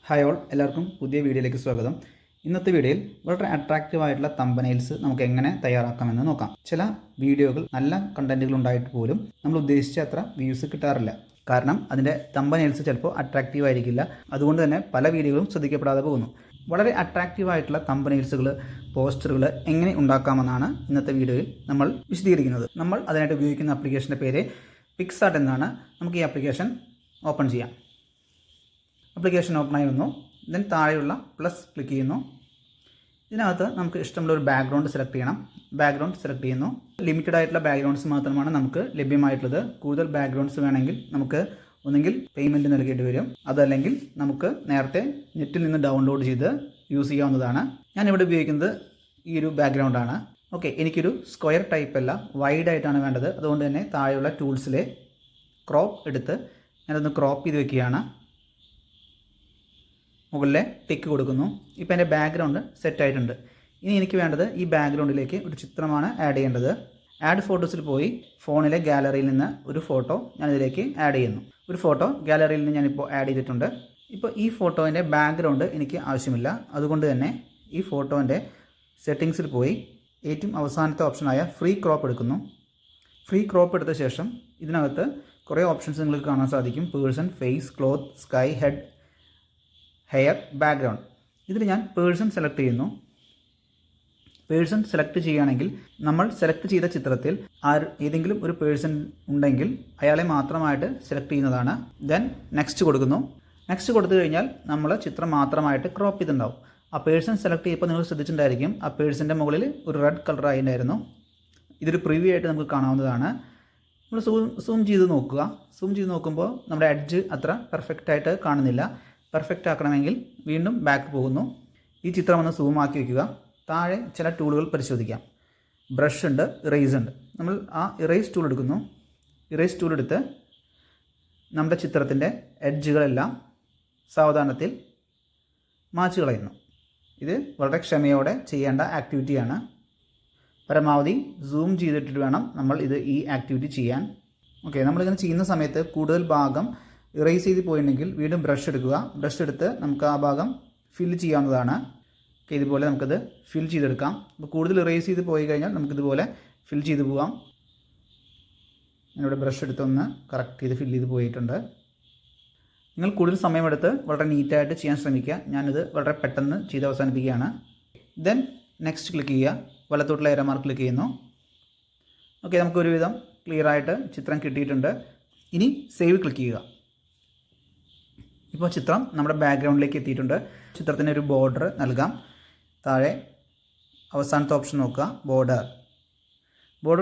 Hi all, എല്ലാവർക്കും പുതിയ വീഡിയോയിലേക്ക് സ്വാഗതം. ഇന്നത്തെ വീഡിയോയിൽ വളരെ അട്രാക്റ്റീവ് ആയിട്ടുള്ള തമ്പനെയിൽസ് നമുക്ക് എങ്ങനെ തയ്യാറാക്കാമെന്ന് നോക്കാം. ചില വീഡിയോകൾ നല്ല കണ്ടന്റുകൾ ഉണ്ടായിട്ട് പോലും നമ്മൾ ഉദ്ദേശിച്ച അത്ര വ്യൂസ് കിട്ടാറില്ല. കാരണം അതിൻ്റെ തമ്പനെയിൽസ് ചിലപ്പോൾ അട്രാക്റ്റീവ് ആയിരിക്കില്ല. അതുകൊണ്ട് തന്നെ പല വീഡിയോകളും ശ്രദ്ധിക്കപ്പെടാതെ പോകുന്നു. വളരെ അട്രാക്റ്റീവ് ആയിട്ടുള്ള തമ്പനെയിൽസുകൾ, പോസ്റ്ററുകൾ എങ്ങനെ ഉണ്ടാക്കാമെന്നാണ് ഇന്നത്തെ വീഡിയോയിൽ നമ്മൾ വിശദീകരിക്കുന്നത്. നമ്മൾ അതിനായിട്ട് ഉപയോഗിക്കുന്ന ആപ്ലിക്കേഷൻ്റെ പേര് PicsArt എന്നാണ്. നമുക്ക് ഈ ആപ്ലിക്കേഷൻ ഓപ്പൺ ചെയ്യാം. ആപ്ലിക്കേഷൻ ഓപ്പണായി വന്നു. ദെൻ താഴെയുള്ള പ്ലസ് ക്ലിക്ക് ചെയ്യുന്നു. ഇതിനകത്ത് നമുക്ക് ഇഷ്ടമുള്ള ഒരു ബാക്ക്ഗ്രൗണ്ട് സെലക്ട് ചെയ്യണം. ബാക്ക്ഗ്രൗണ്ട് സെലക്ട് ചെയ്യുന്നു. ലിമിറ്റഡ് ആയിട്ടുള്ള ബാക്ക്ഗ്രൗണ്ട്സ് മാത്രമാണ് നമുക്ക് ലഭ്യമായിട്ടുള്ളത്. കൂടുതൽ ബാക്ക്ഗ്രൗണ്ട്സ് വേണമെങ്കിൽ നമുക്ക് ഒന്നെങ്കിൽ പേയ്മെൻറ്റ് നൽകേണ്ടി വരും, അതല്ലെങ്കിൽ നമുക്ക് നേരത്തെ നെറ്റിൽ നിന്ന് ഡൗൺലോഡ് ചെയ്ത് യൂസ് ചെയ്യാവുന്നതാണ്. ഞാനിവിടെ ഉപയോഗിക്കുന്നത് ഈ ഒരു ബാക്ക്ഗ്രൗണ്ടാണ്. ഓക്കെ, എനിക്കൊരു സ്ക്വയർ ടൈപ്പ് അല്ല, വൈഡ് ആയിട്ടാണ് വേണ്ടത്. അതുകൊണ്ട് തന്നെ താഴെയുള്ള ടൂൾസിലെ ക്രോപ്പ് എടുത്ത് ഞാനതൊന്ന് ക്രോപ്പ് ചെയ്ത് വെക്കുകയാണ്. മുകളിലെ ടിക്ക് കൊടുക്കുന്നു. ഇപ്പോൾ എൻ്റെ ബാക്ക്ഗ്രൗണ്ട് സെറ്റ് ആയിട്ടുണ്ട്. ഇനി എനിക്ക് വേണ്ടത് ഈ ബാക്ക്ഗ്രൗണ്ടിലേക്ക് ഒരു ചിത്രമാണ് ആഡ് ചെയ്യേണ്ടത്. ആഡ് ഫോട്ടോസിൽ പോയി ഫോണിലെ ഗാലറിയിൽ നിന്ന് ഒരു ഫോട്ടോ ഞാനിതിലേക്ക് ആഡ് ചെയ്യുന്നു. ഒരു ഫോട്ടോ ഗാലറിയിൽ നിന്ന് ഞാനിപ്പോൾ ആഡ് ചെയ്തിട്ടുണ്ട്. ഇപ്പോൾ ഈ ഫോട്ടോൻ്റെ ബാക്ക്ഗ്രൗണ്ട് എനിക്ക് ആവശ്യമില്ല. അതുകൊണ്ട് തന്നെ ഈ ഫോട്ടോൻ്റെ സെറ്റിങ്സിൽ പോയി ഏറ്റവും അവസാനത്തെ ഓപ്ഷനായ ഫ്രീ ക്രോപ്പ് എടുക്കുന്നു. ഫ്രീ ക്രോപ്പ് എടുത്ത ശേഷം ഇതിനകത്ത് കുറേ ഓപ്ഷൻസ് നിങ്ങൾക്ക് കാണാൻ സാധിക്കും. Person, face, cloth, sky, head, hair, background. ഇതിൽ ഞാൻ പേഴ്സൺ സെലക്ട് ചെയ്യുന്നു. പേഴ്സൺ സെലക്ട് ചെയ്യുകയാണെങ്കിൽ നമ്മൾ സെലക്ട് ചെയ്ത ചിത്രത്തിൽ ഏതെങ്കിലും ഒരു പേഴ്സൺ ഉണ്ടെങ്കിൽ അയാളെ മാത്രമായിട്ട് സെലക്ട് ചെയ്യുന്നതാണ്. ദെൻ നെക്സ്റ്റ് കൊടുക്കുന്നു. നെക്സ്റ്റ് കൊടുത്തു കഴിഞ്ഞാൽ നമ്മൾ ചിത്രം മാത്രമായിട്ട് ക്രോപ്പ് ചെയ്തിട്ടുണ്ടാവും. ആ പേഴ്സൺ സെലക്ട് ചെയ്യുമ്പോൾ നിങ്ങൾ ശ്രദ്ധിച്ചിട്ടുണ്ടായിരിക്കും, ആ പേഴ്സൻ്റെ മുകളിൽ ഒരു റെഡ് കളർ ആയിട്ടുണ്ടായിരുന്നു. ഇതൊരു പ്രിവ്യൂ ആയിട്ട് നമുക്ക് കാണാവുന്നതാണ്. നമ്മൾ സൂം ചെയ്ത് നോക്കുക. സൂം ചെയ്ത് നോക്കുമ്പോൾ നമ്മുടെ എഡ്ജ് അത്ര പെർഫെക്റ്റ് ആയിട്ട് കാണുന്നില്ല. പെർഫെക്റ്റ് ആക്കണമെങ്കിൽ വീണ്ടും ബാക്ക് പോകുന്നു. ഈ ചിത്രം ഒന്ന് സൂം ആക്കി വയ്ക്കുക. താഴെ ചില ടൂളുകൾ പരിശോധിക്കാം. ബ്രഷ് ഉണ്ട്, ഇറേസ് ഉണ്ട്. നമ്മൾ ആ ഇറേസ് ടൂൾ എടുക്കുന്നു. ഇറേസ് ടൂൾ എടുത്ത് നമ്മുടെ ചിത്രത്തിൻ്റെ എഡ്ജുകളെല്ലാം സാവധാനത്തിൽ മായ്ച്ചു കളയുന്നു. ഇത് വളരെ ക്ഷമയോടെ ചെയ്യേണ്ട ആക്ടിവിറ്റിയാണ്. പരമാവധി സൂം ചെയ്തിട്ട് വേണം നമ്മൾ ഈ ആക്ടിവിറ്റി ചെയ്യാൻ. ഓക്കെ, നമ്മളിങ്ങനെ ചെയ്യുന്ന സമയത്ത് കൂടുതൽ ഭാഗം ഇറേസ് ചെയ്ത് പോയിട്ടുണ്ടെങ്കിൽ വീണ്ടും ബ്രഷ് എടുക്കുക. ബ്രഷ് എടുത്ത് നമുക്ക് ആ ഭാഗം ഫില്ല് ചെയ്യാവുന്നതാണ്. ഓക്കെ, ഇതുപോലെ നമുക്കത് ഫിൽ ചെയ്തെടുക്കാം. അപ്പോൾ കൂടുതൽ ഇറേസ് ചെയ്ത് പോയി കഴിഞ്ഞാൽ നമുക്കിതുപോലെ ഫിൽ ചെയ്ത് പോകാം. ഞാനിവിടെ ബ്രഷ് എടുത്തൊന്ന് കറക്റ്റ് ചെയ്ത് ഫില്ല് ചെയ്ത് പോയിട്ടുണ്ട്. നിങ്ങൾ കൂടുതൽ സമയമെടുത്ത് വളരെ നീറ്റായിട്ട് ചെയ്യാൻ ശ്രമിക്കുക. ഞാനിത് വളരെ പെട്ടെന്ന് ചെയ്ത് അവസാനിപ്പിക്കുകയാണ്. ദെൻ നെക്സ്റ്റ് ക്ലിക്ക് ചെയ്യുക. വലത്തോട്ടുള്ള ഏരോ മാർക്ക് ക്ലിക്ക് ചെയ്യുന്നു. ഓക്കെ, നമുക്ക് ഒരുവിധം ക്ലിയറായിട്ട് ചിത്രം കിട്ടിയിട്ടുണ്ട്. ഇനി സേവ് ക്ലിക്ക് ചെയ്യുക. ഇപ്പോൾ ചിത്രം നമ്മുടെ ബാക്ക്ഗ്രൗണ്ടിലേക്ക് എത്തിയിട്ടുണ്ട്. ചിത്രത്തിന് ഒരു ബോർഡർ നൽകാം. താഴെ അവസാനത്തെ ഓപ്ഷൻ നോക്കുക, ബോർഡർ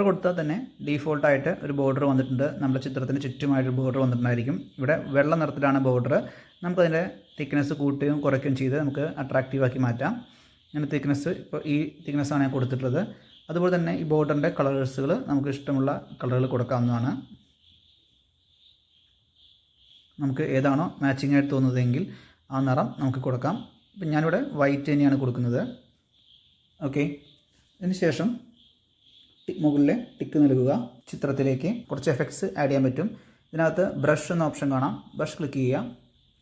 കൊടുത്താൽ തന്നെ ഡീഫോൾട്ടായിട്ട് ഒരു ബോർഡർ വന്നിട്ടുണ്ട്. നമ്മുടെ ചിത്രത്തിന് ചുറ്റുമായിട്ടൊരു ബോർഡർ വന്നിട്ടുണ്ടായിരിക്കും. ഇവിടെ വെള്ള നിറത്തിലാണ് ബോർഡർ. നമുക്കതിൻ്റെ തിക്നെസ് കൂട്ടുകയും കുറയ്ക്കുകയും ചെയ്ത് നമുക്ക് അട്രാക്റ്റീവാക്കി മാറ്റാം. ഞാൻ തിക്നെസ് ഇപ്പോൾ ഈ തിക്നെസ്സാണ് ഞാൻ കൊടുത്തിട്ടുള്ളത്. അതുപോലെ തന്നെ ഈ ബോർഡറിൻ്റെ കളേഴ്സുകൾ നമുക്ക് ഇഷ്ടമുള്ള കളറുകൾ കൊടുക്കാവുന്നതാണ്. നമുക്ക് ഏതാണോ മാച്ചിങ് ആയിട്ട് തോന്നുന്നതെങ്കിൽ ആ നിറം നമുക്ക് കൊടുക്കാം. ഇപ്പം ഞാനിവിടെ വൈറ്റ് തന്നെയാണ് കൊടുക്കുന്നത്. ഓക്കെ, അതിന് ശേഷം മുകളിലെ ടിക്ക് നൽകുക. ചിത്രത്തിലേക്ക് കുറച്ച് എഫക്ട്സ് ആഡ് ചെയ്യാൻ പറ്റും. ഇതിനകത്ത് ബ്രഷ് എന്ന ഓപ്ഷൻ കാണാം. ബ്രഷ് ക്ലിക്ക് ചെയ്യുക.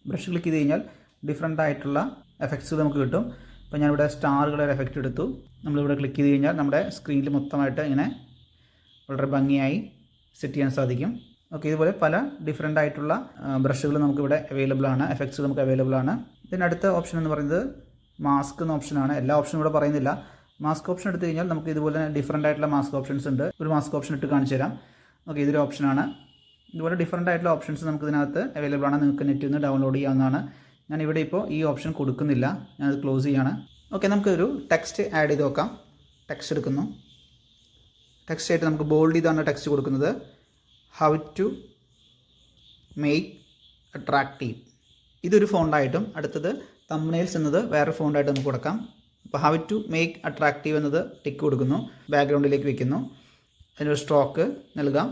ബ്രഷ് ക്ലിക്ക് ചെയ്ത് കഴിഞ്ഞാൽ ഡിഫറെൻ്റ് ആയിട്ടുള്ള എഫക്ട്സുകൾ നമുക്ക് കിട്ടും. ഇപ്പോൾ ഞാനിവിടെ സ്റ്റാറുകളുടെ എഫക്റ്റ് എടുത്തു. നമ്മളിവിടെ ക്ലിക്ക് ചെയ്ത് കഴിഞ്ഞാൽ നമ്മുടെ സ്ക്രീനിൽ മൊത്തമായിട്ട് ഇങ്ങനെ വളരെ ഭംഗിയായി സെറ്റ് ചെയ്യാൻ സാധിക്കും. ഓക്കെ, ഇതുപോലെ പല ഡിഫറെൻ്റ് ആയിട്ടുള്ള ബ്രഷുകൾ നമുക്കിവിടെ അവൈലബിൾ ആണ്, എഫക്ട്സ് നമുക്ക് അവൈലബിൾ ആണ്. ഇതിനടുത്ത ഓപ്ഷൻ എന്ന് പറയുന്നത് മാസ്ക് എന്ന ഓപ്ഷനാണ്. എല്ലാ ഓപ്ഷനും ഇവിടെ പറയുന്നില്ല. മാസ്ക് ഓപ്ഷൻ എടുത്തു കഴിഞ്ഞാൽ നമുക്ക് ഇതുപോലെ ഡിഫറെൻ്റ് ആയിട്ടുള്ള മാസ്ക് ഓപ്ഷൻസ് ഉണ്ട്. ഒരു മാസ്ക് ഓപ്ഷൻ ഇട്ട് കാണിച്ചു തരാം. ഓക്കെ, ഇതൊരു ഓപ്ഷനാണ്. ഇതുപോലെ ഡിഫറെൻ്റ് ആയിട്ടുള്ള ഓപ്ഷൻസ് നമുക്ക് ഇതിനകത്ത് അവൈലബിൾ ആണ്. നിങ്ങൾക്ക് നെറ്റിൽ നിന്ന് ഡൗൺലോഡ് ചെയ്യാവുന്നതാണ്. ഞാനിവിടെ ഇപ്പോൾ ഈ ഓപ്ഷൻ കൊടുക്കുന്നില്ല, ഞാനത് ക്ലോസ് ചെയ്യാണ്. ഓക്കെ, നമുക്കൊരു ടെക്സ്റ്റ് ആഡ് ചെയ്ത് നോക്കാം. ടെക്സ്റ്റ് എടുക്കുന്നു. ടെക്സ്റ്റ് ആയിട്ട് നമുക്ക് ബോൾഡ് ചെയ്താണ് ടെക്സ്റ്റ് കൊടുക്കുന്നത്. ഹൗ ടു മേക്ക് അട്രാക്റ്റീവ്, ഇതൊരു ഫോണ്ടായിട്ടും അടുത്തത് തംബ്നെയിൽസ് എന്നത് വേറെ ഫോണ്ടായിട്ട് നമുക്ക് കൊടുക്കാം. അപ്പോൾ ഹൗ ടു മേക്ക് അട്രാക്റ്റീവ് എന്നത് ടിക്ക് കൊടുക്കുന്നു. ബാക്ക്ഗ്രൗണ്ടിലേക്ക് വയ്ക്കുന്നു. അതിനൊരു സ്ട്രോക്ക് നൽകാം.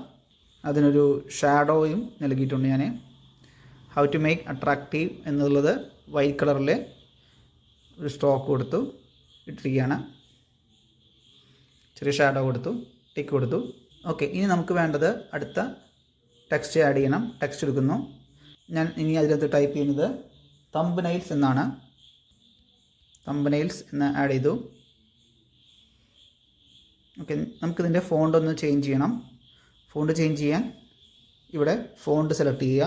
അതിനൊരു ഷാഡോയും നൽകിയിട്ടുണ്ട് ഞാൻ. ഹൗ ടു മേക്ക് അട്രാക്റ്റീവ് എന്നുള്ളത് വൈറ്റ് കളറിൽ ഒരു സ്ട്രോക്ക് കൊടുത്തു ഇട്ടിരിക്കുകയാണ്. ചെറിയ ഷാഡോ കൊടുത്തു, ടിക്ക് കൊടുത്തു. ഓക്കെ, ഇനി നമുക്ക് വേണ്ടത് അടുത്ത ടെക്സ്റ്റ് ആഡ് ചെയ്യണം. ടെക്സ്റ്റ് എടുക്കുന്നു. ഞാൻ ഇനി അതിനകത്ത് ടൈപ്പ് ചെയ്യുന്നത് തംബ്നെയിൽസ് എന്നാണ്. തംബ്നെയിൽസ് എന്ന് ആഡ് ചെയ്തു. ഓക്കെ, നമുക്കിതിൻ്റെ ഫോണ്ട് ഒന്ന് ചേഞ്ച് ചെയ്യണം. ഫോണ്ട് ചേഞ്ച് ചെയ്യാൻ ഇവിടെ ഫോണ്ട് സെലക്ട് ചെയ്യുക.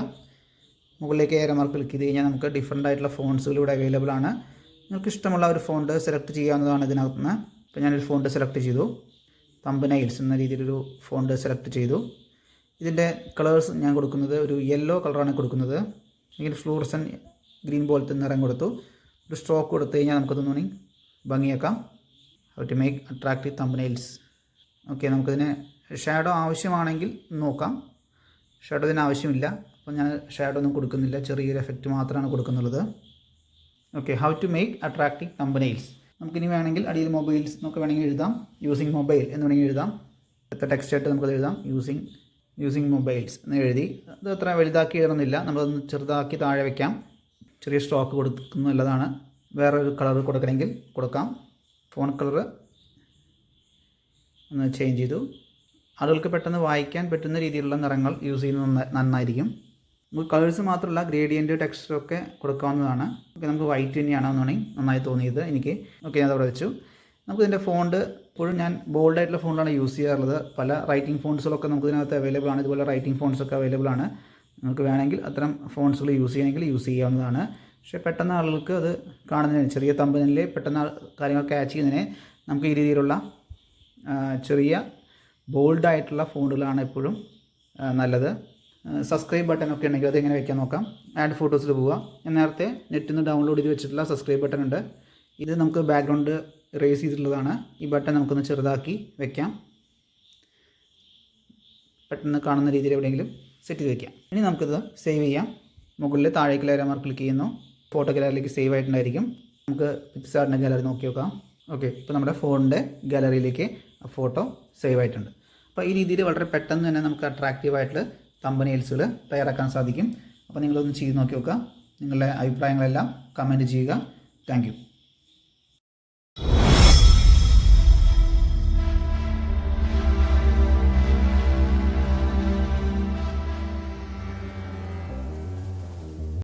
മുകളിലേക്ക് ഏറോ മാർക്ക് ക്ലിക്ക് ചെയ്ത് കഴിഞ്ഞാൽ നമുക്ക് ഡിഫറെൻ്റ് ആയിട്ടുള്ള ഫോണ്ട്സുകൾ ഇവിടെ അവൈലബിൾ ആണ്. നിങ്ങൾക്ക് ഇഷ്ടമുള്ള ഒരു ഫോണ്ട് സെലക്ട് ചെയ്യാവുന്നതാണ് ഇതിനകത്ത് നിന്ന്. ഇപ്പോൾ ഞാനൊരു ഫോണ്ട് സെലക്ട് ചെയ്തു. തംബ്നെയിൽസ് എന്ന രീതിയിലൊരു ഫോണ്ട് സെലക്ട് ചെയ്തു. ഇതിൻ്റെ കളേഴ്സ് ഞാൻ കൊടുക്കുന്നത് ഒരു യെല്ലോ കളറാണ് കൊടുക്കുന്നത്. അല്ലെങ്കിൽ ഫ്ലൂറസൻ ഗ്രീൻ പോലത്തെ നിറം കൊടുത്തു. ഒരു സ്ട്രോക്ക് കൊടുത്തു കഴിഞ്ഞാൽ നമുക്കതൊന്നുകൂടി ഭംഗിയാക്കാം. How to make attractive thumbnails. Okay, നമുക്കതിന് ഷാഡോ ആവശ്യമാണെങ്കിൽ നോക്കാം. ഷാഡോ ഇതിന് ആവശ്യമില്ല, അപ്പോൾ ഞാൻ ഷാഡോ ഒന്നും കൊടുക്കുന്നില്ല. ചെറിയൊരു എഫക്റ്റ് മാത്രമാണ് കൊടുക്കുന്നുള്ളത്. Okay, how to make attractive thumbnails. നമുക്കിനി വേണമെങ്കിൽ അടിയിൽ മൊബൈൽസ് എന്നൊക്കെ വേണമെങ്കിൽ എഴുതാം. യൂസിങ് മൊബൈൽ എന്ന് വേണമെങ്കിൽ എഴുതാം. അടുത്ത ടെക്സ്റ്റ് ആയിട്ട് നമുക്കത് എഴുതാം. യൂസിങ് മൊബൈൽസ് എന്ന് എഴുതി. അത് അത്ര വലുതാക്കി എഴുതുന്നില്ല, നമ്മളതൊന്ന് ചെറുതാക്കി താഴെ വയ്ക്കാം. ചെറിയ സ്ട്രോക്ക് കൊടുക്കുന്നത് നല്ലതാണ്. വേറൊരു കളർ കൊടുക്കണമെങ്കിൽ കൊടുക്കാം. ഫോൺ കളർ ഒന്ന് ചേഞ്ച് ചെയ്തു. ആളുകൾക്ക് പെട്ടെന്ന് വായിക്കാൻ പറ്റുന്ന രീതിയിലുള്ള നിറങ്ങൾ യൂസ് ചെയ്യുന്നത് നന്നായിരിക്കും. നമുക്ക് കളേഴ്സ് മാത്രമല്ല ഗ്രേഡിയൻറ്റ് ടെക്സ്റ്ററൊക്കെ കൊടുക്കാവുന്നതാണ്. ഓക്കെ, നമുക്ക് വൈറ്റ് തന്നെയാണെന്നാണ് നന്നായി തോന്നിയത് എനിക്ക്. ഓക്കെ, ഞാൻ അതവിടെ വെച്ചു. നമുക്കിതിൻ്റെ ഫോണ്ട് ഇപ്പോഴും ഞാൻ ബോൾഡായിട്ടുള്ള ഫോണ്ടാണ് യൂസ് ചെയ്യാറുള്ളത്. പല റൈറ്റിംഗ് ഫോൺസുകളൊക്കെ നമുക്ക് ഇതിനകത്ത് അവൈലബിൾ ആണ്. ഇതുപോലെ റൈറ്റിംഗ് ഫോൺസൊക്കെ അവൈലബിൾ ആണ്. നിങ്ങൾക്ക് വേണമെങ്കിൽ അത്തരം ഫോൺസുകൾ യൂസ് ചെയ്യണമെങ്കിൽ യൂസ് ചെയ്യാവുന്നതാണ്. പക്ഷേ പെട്ടെന്ന് ആളുകൾക്ക് അത് കാണുന്നതിന്, ചെറിയ തമ്പനിൽ പെട്ടെന്ന് കാര്യങ്ങൾ ക്യാച്ച് ചെയ്യുന്നതിന് നമുക്ക് ഈ രീതിയിലുള്ള ചെറിയ ബോൾഡായിട്ടുള്ള ഫോണ്ടുകളാണ് എപ്പോഴും നല്ലത്. സബ്സ്ക്രൈബ് ബട്ടനൊക്കെ ഉണ്ടെങ്കിൽ അത് എങ്ങനെ വെക്കാൻ നോക്കാം. ആഡ് ഫോട്ടോസിൽ പോവുക. ഞാൻ നേരത്തെ നെറ്റിൽ നിന്ന് ഡൗൺലോഡ് ചെയ്ത് വെച്ചിട്ടുള്ള സബ്സ്ക്രൈബ് ബട്ടൺ ഉണ്ട്. ഇത് നമുക്ക് ബാക്ക്ഗ്രൗണ്ട് റേസ് ചെയ്തിട്ടുള്ളതാണ്. ഈ ബട്ടൺ നമുക്കൊന്ന് ചെറുതാക്കി വെക്കാം. പെട്ടെന്ന് കാണുന്ന രീതിയിൽ എവിടെയെങ്കിലും സെറ്റ് ചെയ്ത് വെക്കാം. ഇനി നമുക്കിത് സേവ് ചെയ്യാം. മുകളിൽ താഴേക്ക് ലേയർ മാർക്ക് ക്ലിക്ക് ചെയ്യുന്നു. ഫോട്ടോ ഗാലറിയിലേക്ക് സേവ് ആയിട്ടുണ്ടായിരിക്കും. നമുക്ക് പിക്സാർട്ടിൻ്റെ ഗാലറി നോക്കി നോക്കാം. ഓക്കെ, ഇപ്പോൾ നമ്മുടെ ഫോണിൻ്റെ ഗാലറിയിലേക്ക് ആ ഫോട്ടോ സേവ് ആയിട്ടുണ്ട്. അപ്പോൾ ഈ രീതിയിൽ വളരെ പെട്ടെന്ന് തന്നെ നമുക്ക് അട്രാക്റ്റീവായിട്ടുള്ള തംബ്നെയിൽസുകൾ തയ്യാറാക്കാൻ സാധിക്കും. അപ്പോൾ നിങ്ങളൊന്ന് ചെയ്ത് നോക്കി നോക്കുക. നിങ്ങളുടെ അഭിപ്രായങ്ങളെല്ലാം കമൻറ്റ് ചെയ്യുക. Thank you.